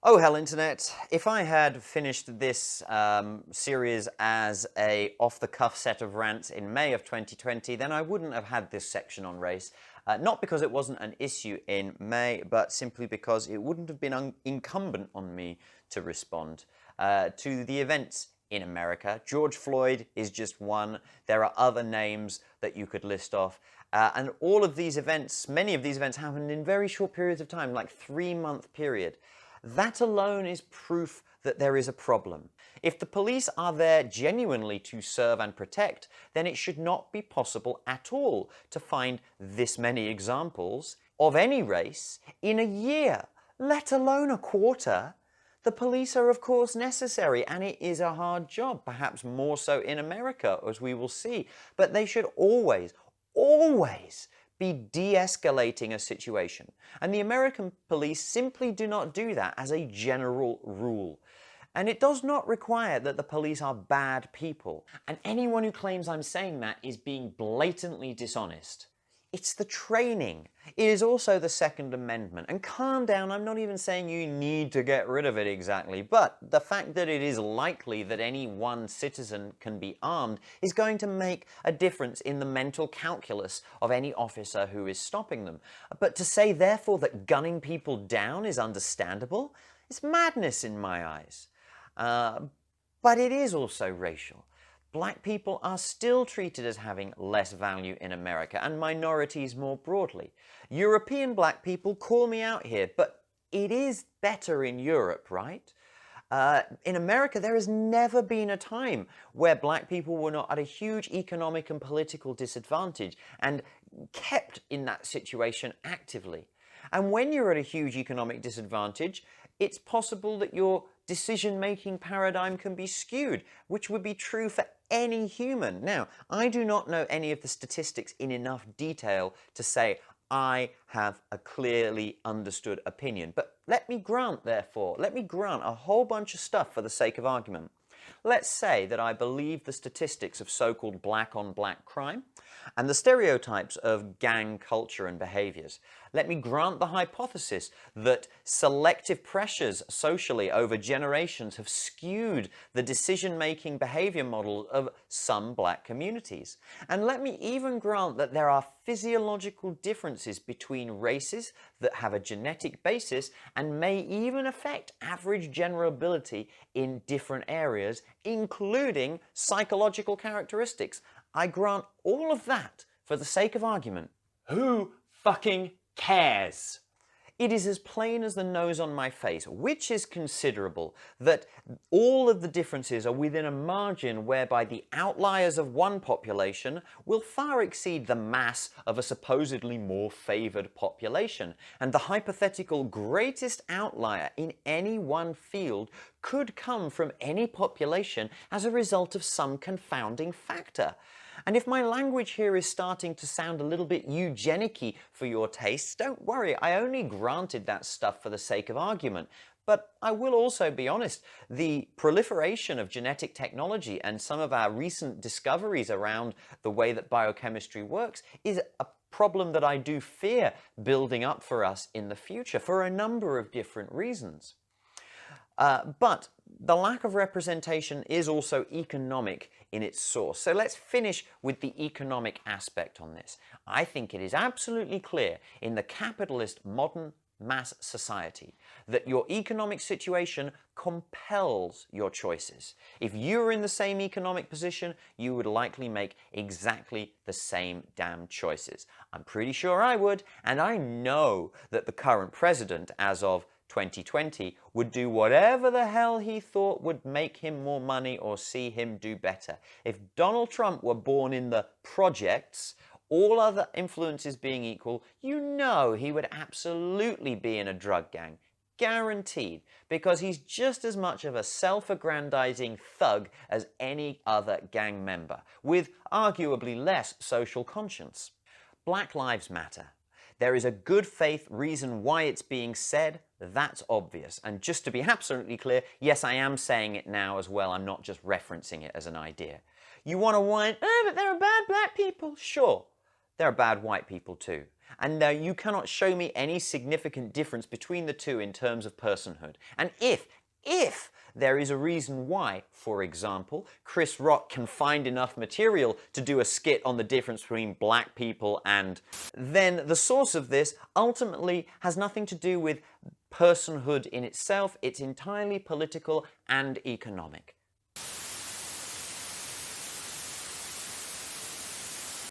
Oh, hell, Internet. If I had finished this series as a off-the-cuff set of rants in May of 2020, then I wouldn't have had this section on race. Not because it wasn't an issue in May, but simply because it wouldn't have been incumbent on me to respond to the events in America. George Floyd is just one. There are other names that you could list off. And all of these events, many of these events happened in very short periods of time, like 3-month period. That alone is proof that there is a problem. If the police are there genuinely to serve and protect, then it should not be possible at all to find this many examples of any race in a year, let alone a quarter. The police are of course necessary, and it is a hard job, perhaps more so in America, as we will see, but they should always be de-escalating a situation. And the American police simply do not do that as a general rule. And it does not require that the police are bad people. And anyone who claims I'm saying that is being blatantly dishonest. It's the training. It is also the Second Amendment. And calm down, I'm not even saying you need to get rid of it exactly, but the fact that it is likely that any one citizen can be armed is going to make a difference in the mental calculus of any officer who is stopping them. But to say, therefore, that gunning people down is understandable, is madness in my eyes. But it is also racial. Black people are still treated as having less value in America, and minorities more broadly. European black people call me out here, but it is better in Europe, right? In America, there has never been a time where black people were not at a huge economic and political disadvantage and kept in that situation actively. And when you're at a huge economic disadvantage, it's possible that your decision-making paradigm can be skewed, which would be true for any human. Now, I do not know any of the statistics in enough detail to say I have a clearly understood opinion. But let me grant a whole bunch of stuff for the sake of argument. Let's say that I believe the statistics of so-called black-on-black crime and the stereotypes of gang culture and behaviors. Let me grant the hypothesis that selective pressures socially over generations have skewed the decision-making behavior model of some black communities. And let me even grant that there are physiological differences between races that have a genetic basis and may even affect average general ability in different areas, including psychological characteristics. I grant all of that for the sake of argument. Who fucking cares? It is as plain as the nose on my face, which is considerable, that all of the differences are within a margin whereby the outliers of one population will far exceed the mass of a supposedly more favoured population, and the hypothetical greatest outlier in any one field could come from any population as a result of some confounding factor. And if my language here is starting to sound a little bit eugenic-y for your tastes, don't worry, I only granted that stuff for the sake of argument. But I will also be honest, the proliferation of genetic technology and some of our recent discoveries around the way that biochemistry works is a problem that I do fear building up for us in the future for a number of different reasons. But the lack of representation is also economic in its source. So let's finish with the economic aspect on this. I think it is absolutely clear in the capitalist modern mass society that your economic situation compels your choices. If you were in the same economic position, you would likely make exactly the same damn choices. I'm pretty sure I would, and I know that the current president, as of 2020, would do whatever the hell he thought would make him more money or see him do better. If Donald Trump were born in the projects, all other influences being equal, you know he would absolutely be in a drug gang. Guaranteed, because he's just as much of a self-aggrandizing thug as any other gang member, with arguably less social conscience. Black Lives Matter. There is a good faith reason why it's being said, that's obvious. And just to be absolutely clear, yes, I am saying it now as well, I'm not just referencing it as an idea. You want to whine, oh, but there are bad black people. Sure, there are bad white people too. And you cannot show me any significant difference between the two in terms of personhood. And if there is a reason why, for example, Chris Rock can find enough material to do a skit on the difference between black people and, then the source of this ultimately has nothing to do with personhood in itself. It's entirely political and economic.